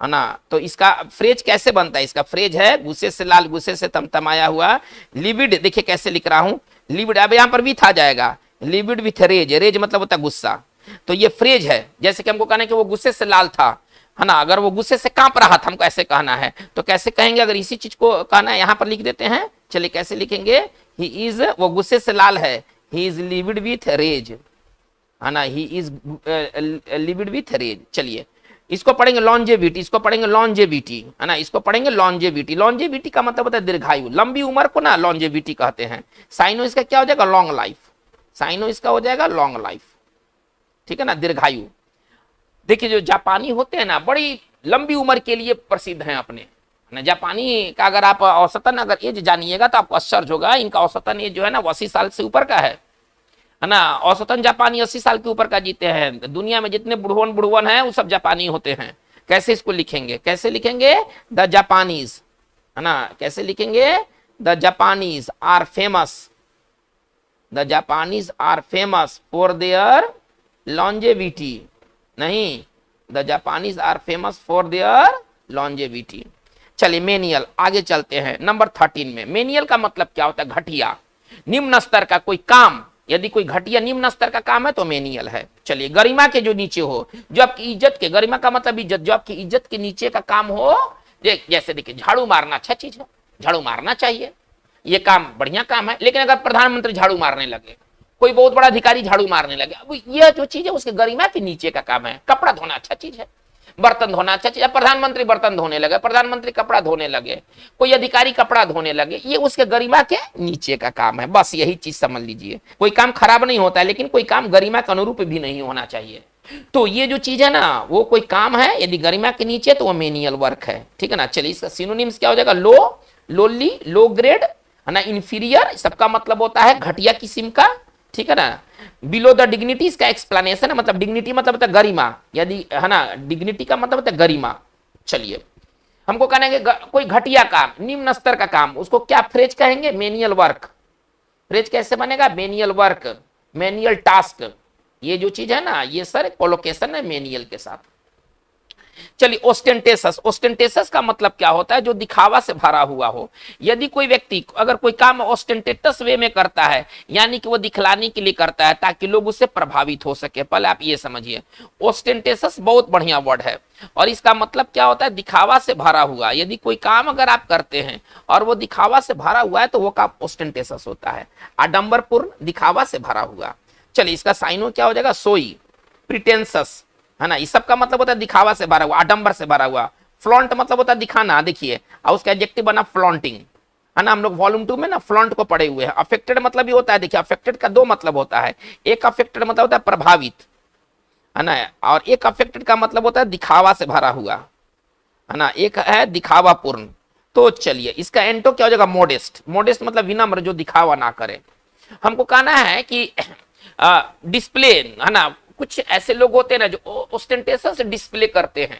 है ना। तो इसका फ्रेज कैसे बनता है, इसका फ्रेज है गुस्से से लाल, गुस्से से तमतमाया हुआ। लिविड देखिए कैसे लिख रहा हूं, लिविड, अब यहां पर भी था जाएगा, लिविड विथ रेज, रेज मतलब होता है गुस्सा। तो ये फ्रेज है, जैसे कि हमको कहना है कि वो गुस्से से लाल था, है ना, अगर वो गुस्से से कांप रहा था, हमको ऐसे कहना है, तो कैसे कहेंगे, अगर इसी चीज को कहना है यहां पर लिख देते हैं। चलिए कैसे लिखेंगे, ही इज, वो गुस्से से लाल है, he is livid with rage, है ना, he is livid with rage. चलिए इसको पढ़ेंगे लॉन्जेविटी, इसको पढ़ेंगे लॉन्जेविटी, है ना, इसको पढ़ेंगे लॉन्जेविटी। लॉन्जेविटी का मतलब होता है दीर्घायु, लंबी उम्र को ना लॉन्जेविटी कहते हैं। साइनो इसका क्या हो जाएगा, लॉन्ग लाइफ। साइनो इसका हो जाएगा लॉन्ग लाइफ, ठीक है ना, दीर्घायु। देखिए जो जापानी होते हैं ना, बड़ी लंबी उम्र के लिए प्रसिद्ध हैं अपने ना। जापानी का अगर आप औसतन अगर एज जानिएगा तो आपको आश्चर्य होगा, इनका औसतन एज जो है ना 80 साल से ऊपर का है ना। औसतन जापानी 80 साल के ऊपर का जीते हैं। दुनिया में जितने बुढ़वन हैं वो सब जापानी होते हैं। कैसे इसको लिखेंगे, कैसे लिखेंगे, द जापानीज, है ना, कैसे लिखेंगे, the Japanese are famous, the Japanese are famous for their longevity, नहीं, the Japanese are famous for their longevity. चलिए मेनियल, आगे चलते हैं नंबर 13 में। मेनियल का मतलब क्या होता है, घटिया, निम्न स्तर का कोई काम। यदि कोई घटिया निम्न स्तर का काम है तो मेनियल है। चलिए गरिमा के जो नीचे हो, जो आपकी इज्जत के, गरिमा का मतलब इज्जत, जो आपकी इज्जत के नीचे का काम हो, जैसे देखिए झाड़ू मारना अच्छा चीज है, झाड़ू मारना चाहिए, ये काम बढ़िया काम है। लेकिन अगर प्रधानमंत्री झाड़ू मारने लगे, कोई बहुत बड़ा अधिकारी झाड़ू मारने लगे, अब यह जो चीज है उसके गरिमा के नीचे का काम है। कपड़ा धोना अच्छा चीज है, बर्तन धोना अच्छा चीज है। प्रधानमंत्री बर्तन धोने लगे, प्रधानमंत्री कपड़ा धोने लगे, कोई अधिकारी कपड़ा धोने लगे, ये उसके गरिमा के नीचे का काम है। बस यही चीज समझ लीजिए। कोई काम खराब नहीं होता है, लेकिन कोई काम गरिमा के अनुरूप भी नहीं होना चाहिए। तो ये जो चीज है ना, वो कोई काम है यदि गरिमा के नीचे तो वो मेनियल वर्क है, ठीक है ना। चलिए इसका सिनोनिम्स क्या हो जाएगा, लो, लोली, लो ग्रेड, है ना, इंफीरियर, सबका मतलब होता है घटिया किस्म का, ठीक है ना। बिलो द डिग्निटी इसका एक्सप्लेनेशन है, मतलब डिग्निटी मतलब होता है गरिमा, यदि, है ना, डिग्निटी का मतलब होता है गरिमा। चलिए हमको कहना है कि कोई घटिया काम, निम्न स्तर का काम, उसको क्या फ्रेज कहेंगे, मेनियल वर्क। फ्रेज कैसे बनेगा, मेनियल वर्क, मेनियल टास्क। ये जो चीज है ना, ये सर कोलोकेशन है मेनियल के साथ। चलिए ओस्टेंटेसस, ओस्टेंटेसस का मतलब क्या होता है, जो दिखावा से भरा हुआ हो। यदि कोई व्यक्ति अगर कोई काम ओस्टेंटेटस वे में करता है, यानी कि वो दिखलाने के लिए करता है ताकि लोग उससे प्रभावित हो सके। पहले आप ये समझिए, ओस्टेंटेसस बहुत बढ़िया वर्ड है और इसका मतलब क्या होता है, दिखावा से भरा हुआ। यदि कोई काम अगर आप करते हैं और वो दिखावा से भरा हुआ है तो वो काम ओस्टेंटेसस होता है, आडंबरपूर्ण, दिखावा से भरा हुआ। चलिए इसका साइनो क्या हो जाएगा, सोई, प्रिटेंसस, है ना, इस सब का मतलब होता है दिखावा से भरा हुआ, आडंबर से भरा हुआ। फ्लॉन्ट मतलब होता है दिखाना, देखिए, और उसका एडजेक्टिव बना फ्लॉन्टिंग, है ना। हम लोग वॉल्यूम 2 में ना फ्लॉन्ट को पढ़े हुए हैं। अफेक्टेड मतलब भी होता है, देखिए अफेक्टेड का दो मतलब होता है, एक अफेक्टेड मतलब होता है प्रभावित, है ना, और एक अफेक्टेड का मतलब होता है दिखावा से भरा हुआ, है ना, एक है दिखावापूर्ण। तो चलिए इसका एंटो क्या हो जाएगा, मोडेस्ट, मोडेस्ट मतलब विनम्र, जो दिखावा ना करे। हमको कहना है कि डिस्प्ले, है ना, कुछ ऐसे लोग होते हैं ना जो ओस्टेंटेशन से डिस्प्ले करते हैं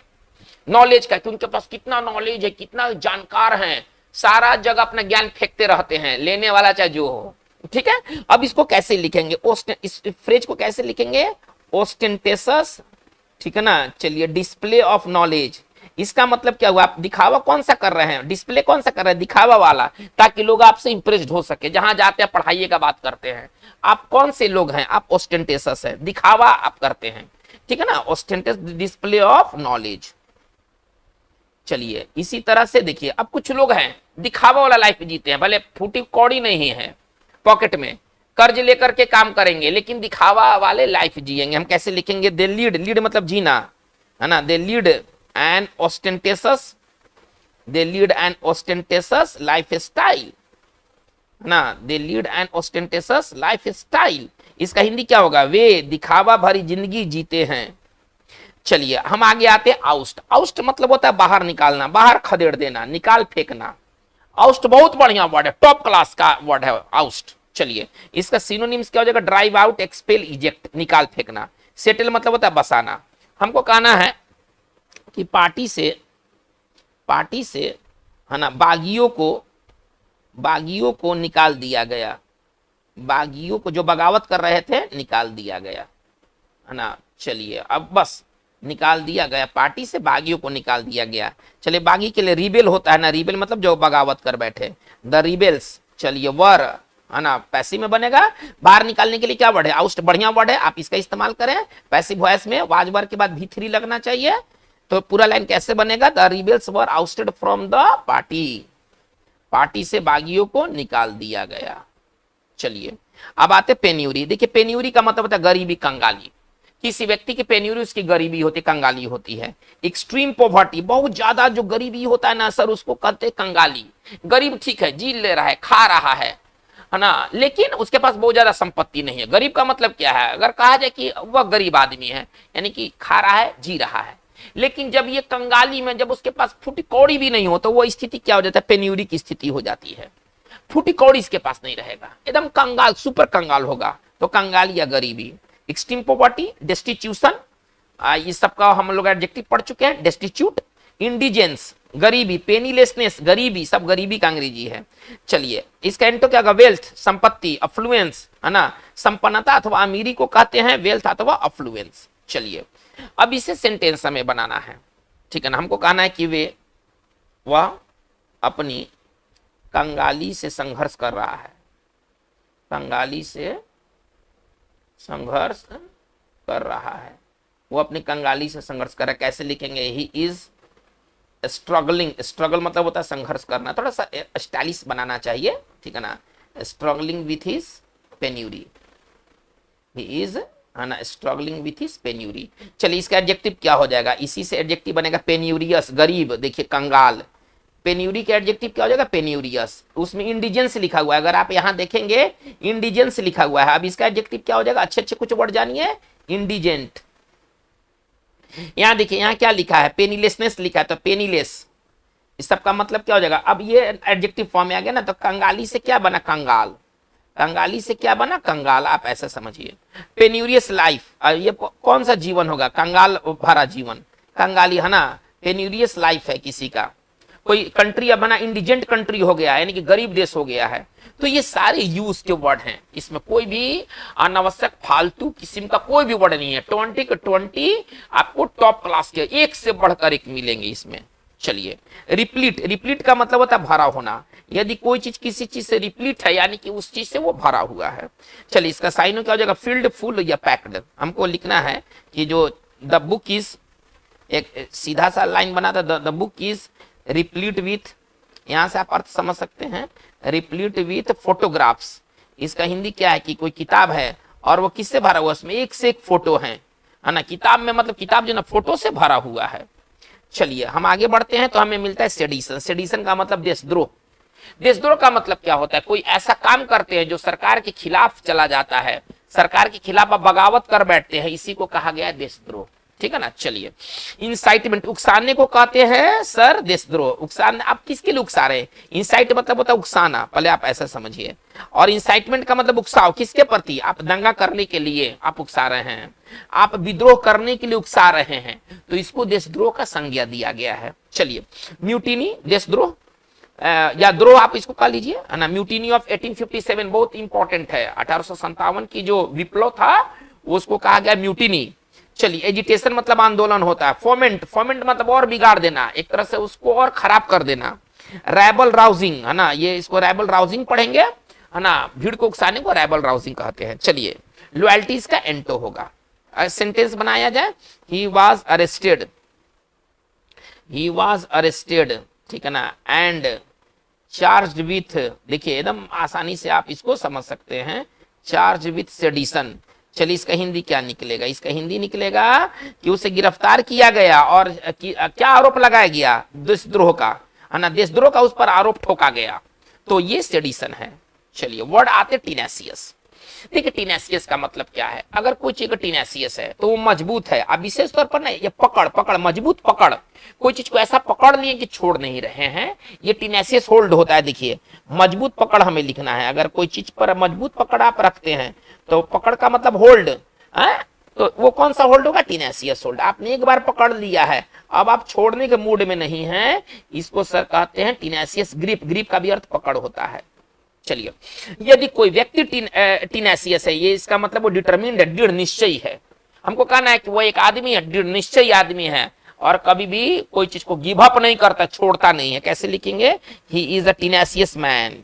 नॉलेज का, कि उनके पास कितना नॉलेज है, कितना जानकार हैं, सारा जगह अपना ज्ञान फेंकते रहते हैं, लेने वाला चाहे जो हो, ठीक है। अब इसको कैसे लिखेंगे, इस फ्रेज को कैसे लिखेंगे, ओस्टेंटेशस, ठीक है ना। चलिए डिस्प्ले ऑफ नॉलेज, इसका मतलब क्या हुआ, आप दिखावा कौन सा कर रहे हैं, डिस्प्ले कौन सा कर रहे हैं, दिखावा वाला, ताकि लोग आपसे इंप्रेस्ड हो सके। जहां जाते हैं पढ़ाई का बात करते हैं, आप कौन से लोग हैं, आप ओस्टेंटेशस है, दिखावा आप करते हैं, ठीक है ना, ओस्टेंटेस, डिस्प्ले ऑफ नॉलेज। चलिए इसी तरह से देखिए, अब कुछ लोग हैं दिखावा वाला लाइफ जीते हैं, भले फूटी कौड़ी नहीं है पॉकेट में, कर्ज लेकर के काम करेंगे, लेकिन दिखावा वाले लाइफ जिएंगे। हम कैसे लिखेंगे, दे लीड, लीड मतलब जीना, है ना, they lead an ostentatious, they lead an ostentatious life style, है ना, they lead an ostentatious life style. इसका हिंदी क्या होगा, वे दिखावा भरी जिंदगी जीते हैं। चलिए हम आगे आते हैं, आउस्ट। आउस्ट मतलब होता है बाहर निकालना, बाहर खदेड़ देना, निकाल फेंकना। आउस्ट बहुत बढ़िया वर्ड है, टॉप क्लास का वर्ड है आउस्ट। चलिए इसका सिनोनिम्स क्या हो जाएगा, ड्राइव आउट, एक्सपेल, इजेक्ट, निकाल फेंकना। सेटल मतलब होता है बसाना। हमको कहना है कि पार्टी से, है ना, बागियों को निकाल दिया गया, बागियों को जो बगावत कर रहे थे निकाल दिया गया, है ना। चलिए अब बस निकाल दिया गया, पार्टी से बागियों को निकाल दिया गया। चलिए बागी के लिए रिबेल होता है ना, रिबेल मतलब जो बगावत कर बैठे, द रिबेल्स। चलिए वर, है ना, पैसिव में बनेगा। बाहर निकालने के लिए क्या वर्ड है, आउस्ट, बढ़िया वर्ड है, आप इसका इस्तेमाल करें। पैसिव वॉइस में वाज वर के बाद V3 लगना चाहिए। तो पूरा लाइन कैसे बनेगा, the rebels were ousted from the party, party से बागियों को निकाल दिया गया। चलिए अब आते पेन्यूरी। देखिए पेन्यूरी का मतलब होता है गरीबी, कंगाली। किसी व्यक्ति की पेन्यूरी उसकी गरीबी होती, कंगाली होती है। एक्सट्रीम पॉवर्टी, बहुत ज्यादा जो गरीबी होता है ना सर, उसको कहते हैं कंगाली। गरीब ठीक है, जी ले रहा है, खा रहा है ना, लेकिन उसके पास बहुत ज्यादा संपत्ति नहीं है। गरीब का मतलब क्या है? अगर कहा जाए कि वह गरीब आदमी है, यानी कि खा रहा है, जी रहा है, लेकिन जब ये कंगाली में, जब उसके पास फूटी कौड़ी भी नहीं हो, तो वो स्थिति क्या हो जाता है? पेन्यूरी की स्थिति हो जाती है। फूटी कौड़ी इसके पास नहीं रहेगा, एकदम कंगाल, सुपर कंगाल होगा, तो कंगाल या गरीबी। एक्सट्रीम पॉवर्टी, डेस्टिट्यूशन, ये सबका हम लोग एडजेक्टिव पढ़ चुके हैं। डेस्टिट्यूट, इंडिजेंस गरीबी, पेनीलेसनेस गरीबी, सब गरीबी का अंग्रेजी है। चलिए इसका एंटो क्या होगा? वेल्थ संपत्ति, अफ्लुएंस है ना, संपन्नता अथवा अमीरी को कहते हैं वेल्थ अथवा अफ्लुएंस। चलिए अब इसे सेंटेंस हमें बनाना है, ठीक है ना। हमको कहना है कि वह अपनी कंगाली से संघर्ष कर रहा है, कंगाली से संघर्ष कर रहा है, वो अपनी कंगाली से संघर्ष कर रहा है। कैसे लिखेंगे? ही इज स्ट्रगलिंग, स्ट्रगल मतलब होता है संघर्ष करना, थोड़ा सा स्टाइलिश बनाना चाहिए, ठीक है ना। Struggling with his penury, he is है ना स्ट्रगलिंग विथ हिज पेन्यूरी। चलिए इसका एडजेक्टिव क्या हो जाएगा? इसी से एडजेक्टिव बनेगा पेन्यूरियस, गरीब। देखिए कंगाल, पेन्यूरी का एडजेक्टिव क्या हो जाएगा? पेन्यूरियस। उसमें इंडिजेंस लिखा हुआ है, अगर आप यहां देखेंगे इंडिजेंस लिखा हुआ है। अब इसका एडजेक्टिव क्या हो जाएगा? अच्छे अच्छे कुछ वर्ड जानिए। इंडिजेंट, यहां देखिए यहां क्या लिखा है? पेनीलेसनेस लिखा है, तो पेनीलेस, इस सब का मतलब क्या हो जाएगा? अब ये एडजेक्टिव फॉर्म में आ गया ना, तो कंगाली से क्या बना? कंगाल। कंगाली से क्या बना? कंगाल। आप ऐसा समझिए। पेन्यूरियस लाइफ, ये कौन सा जीवन होगा? कंगाल भरा जीवन, कंगाली है ना। पेन्यूरियस लाइफ है किसी का, कोई कंट्री अब बना इंडिजेंट कंट्री हो गया, यानी कि गरीब देश हो गया है। तो ये सारे यूज के वर्ड हैं, इसमें कोई भी अनावश्यक फालतू किस्म का कोई भी वर्ड नहीं है। 20 के 20 आपको टॉप क्लास के, एक से बढ़कर एक मिलेंगे इसमें। चलिए रिप्लीट, रिप्लीट का मतलब होता है भरा होना। यदि कोई चीज किसी चीज से रिप्लीट है, यानी कि उस चीज से वो भरा हुआ है। चलिए इसका साइन क्या हो जाएगा? फील्ड, फुल या पैक्ड। हमको लिखना है कि जो द बुक इज, एक सीधा सा लाइन बना था, the book is replete with, यहां से आप अर्थ समझ सकते हैं, रिप्लीट विथ फोटोग्राफ्स। इसका हिंदी क्या है? कि कोई किताब है और वो किससे भरा हुआ? उसमें एक से एक फोटो है ना। किताब में मतलब किताब जो ना फोटो से भरा हुआ है। चलिए हम आगे बढ़ते हैं, तो हमें मिलता है सेडिशन। सेडिशन का मतलब देशद्रोह। देशद्रोह का मतलब क्या होता है? कोई ऐसा काम करते हैं जो सरकार के खिलाफ चला जाता है, सरकार के खिलाफ आप बगावत कर बैठते हैं, इसी को कहा गया है देशद्रोह, ठीक है ना। चलिए इंसाइटमेंट, उकसाने को कहते हैं सर देशद्रोह। उकसाने, आप किसके लिए उकसा रहे हैं? इंसाइट मतलब होता है उकसाना, पहले आप ऐसा समझिए। और इंसाइटमेंट का मतलब उकसाव, किसके प्रति? आप दंगा करने के लिए आप उकसा रहे हैं, आप विद्रोह करने के लिए उकसा रहे हैं, तो इसको देशद्रोह का संज्ञा दिया गया है। चलिए म्यूटिनी, देशद्रोह या द्रोह आप इसको कह लीजिए, है ना। म्यूटिनी ऑफ 1857 बहुत इंपॉर्टेंट है। 1857 की जो विप्लव था उसको कहा गया म्यूटिनी। चलिए एजिटेशन मतलब आंदोलन होता है। फोमेंट, फोमेंट मतलब और बिगाड़ देना, एक तरह से उसको और खराब कर देना। रैबल राउजिंग, है ना, ये इसको रैबल राउजिंग पढ़ेंगे, है ना। भीड़ को उकसाने को रैबल राउजिंग कहते हैं। चलिए लॉयल्टी इसका एंटो होगा। सेंटेंस बनाया जाए, he was arrested, he was arrested, ठीक है ना, एंड चार्ज विथ, देखिए एकदम आसानी से आप इसको समझ सकते हैं, चार्ज विथ सेडिशन। चलिए इसका हिंदी क्या निकलेगा? इसका हिंदी निकलेगा कि उसे गिरफ्तार किया गया और क्या आरोप लगाया गया? देशद्रोह का, है ना, देशद्रोह का उस पर आरोप ठोका गया, तो ये सेडिशन है। चलिए वर्ड आते टीनेसियस। देखिए टीनेसियस का मतलब क्या है? अगर कोई चीज टीनेसियस है तो वो मजबूत है। अब विशेष तौर पर ना ये पकड़, पकड़, मजबूत पकड़, कोई चीज को ऐसा पकड़ लिए कि छोड़ नहीं रहे हैं, ये टीनेसियस होल्ड होता है। देखिए मजबूत पकड़ हमें लिखना है। अगर कोई चीज पर मजबूत पकड़ आप रखते हैं तो पकड़ का मतलब होल्ड है, तो वो कौन सा होल्ड होगा? टीनेसियस होल्ड। आपने एक बार पकड़ लिया है, अब आप छोड़ने के मूड में नहीं है, इसको सर कहते हैं टीनेसियस ग्रिप। ग्रिप का भी अर्थ पकड़ होता है। चलिए यदि कोई व्यक्ति टीनेसियस है, ये इसका मतलब वो डिटरमिन्ड है, दृढ़ निश्चयी है। हमको कहना है कि वो एक आदमी है, दृढ़ निश्चयी आदमी है और कभी भी कोई चीज को गिव अप नहीं करता, छोड़ता नहीं है। कैसे लिखेंगे? ही इज अ टीनेसियस मैन,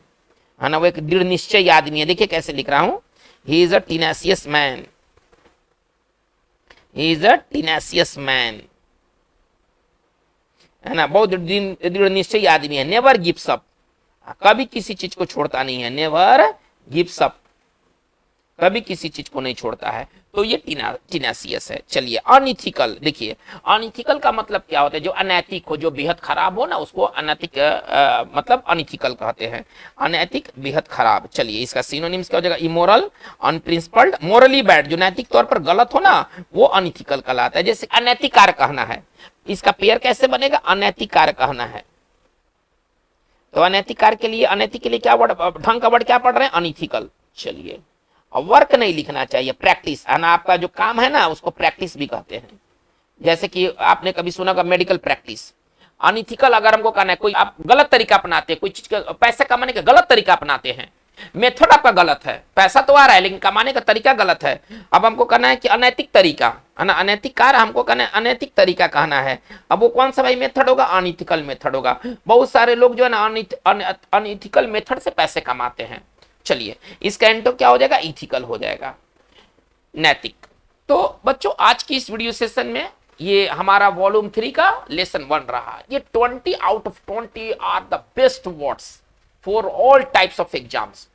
है ना, वो एक दृढ़ निश्चयी आदमी है। देखिए कैसे लिख रहा हूं, he is a tenacious man, he is a tenacious man, है ना, बहुत दृढ़ निश्चयी आदमी है। नेवर गिव्स अप, कभी किसी चीज को छोड़ता नहीं है। नेवर गिव्स अप, कभी किसी चीज को नहीं छोड़ता है, तो ये टीनासियस है। चलिए अनइथिकल, देखिए अनइथिकल का मतलब क्या होता है, जो अनैतिक हो, जो बेहद खराब हो ना, उसको अनैतिक मतलब अनइथिकल कहते हैं, अनैतिक बेहद खराब। चलिए इसका सिनोनिम्स क्या हो जाएगा, इमोरल, अनप्रिंसिपल्ड, मोरली बैड, जो नैतिक तौर पर गलत हो ना वो अनइथिकल कहलाता है। जैसे अनैतिक कार्य कहना है, इसका पेयर कैसे बनेगा, अनैतिक कार्य कहना है, तो अनैतिक कार्य के लिए, अनैतिक के लिए क्या वर्ड, ढंग का वर्ड क्या पढ़ रहे हैं, अनइथिकल। चलिए वर्क नहीं लिखना चाहिए, प्रैक्टिस है ना, आपका जो काम है ना उसको प्रैक्टिस भी कहते हैं। जैसे कि आपने कभी सुना होगा मेडिकल प्रैक्टिस। अनइथिकल अगर हमको कहना है, कोई आप गलत तरीका अपनाते हैं, कोई चीज का पैसे कमाने का गलत तरीका अपनाते हैं, मेथड आपका गलत है, पैसा तो आ रहा है लेकिन कमाने का तरीका गलत है। अब हमको कहना है कि अनैतिक तरीका है ना, अनैतिक कार्य हमको कहना है, अनैतिक तरीका कहना है। अब वो कौन सा भाई मेथड होगा, अनइथिकल मेथड होगा। बहुत सारे लोग जो है ना अनइथिकल मेथड से पैसे कमाते हैं। चलिए इसका एंटो क्या हो जाएगा, इथिकल हो जाएगा, नैतिक। तो बच्चों आज की इस वीडियो सेशन में ये हमारा वॉल्यूम 3 का लेसन 1 रहा। ये 20 out of 20 are the best words for all types of exams,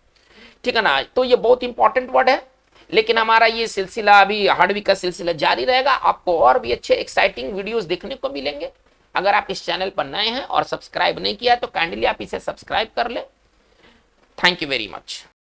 ठीक है ना। तो ये बहुत इंपॉर्टेंट वर्ड है, लेकिन हमारा ये सिलसिला अभी हार्ड वीक का सिलसिला जारी रहेगा। आपको और भी अच्छे एक्साइटिंग वीडियोस देखने को मिलेंगे। अगर आप इस चैनल पर नए हैं और सब्सक्राइब नहीं किया तो काइंडली आप इसे सब्सक्राइब कर ले। Thank you very much.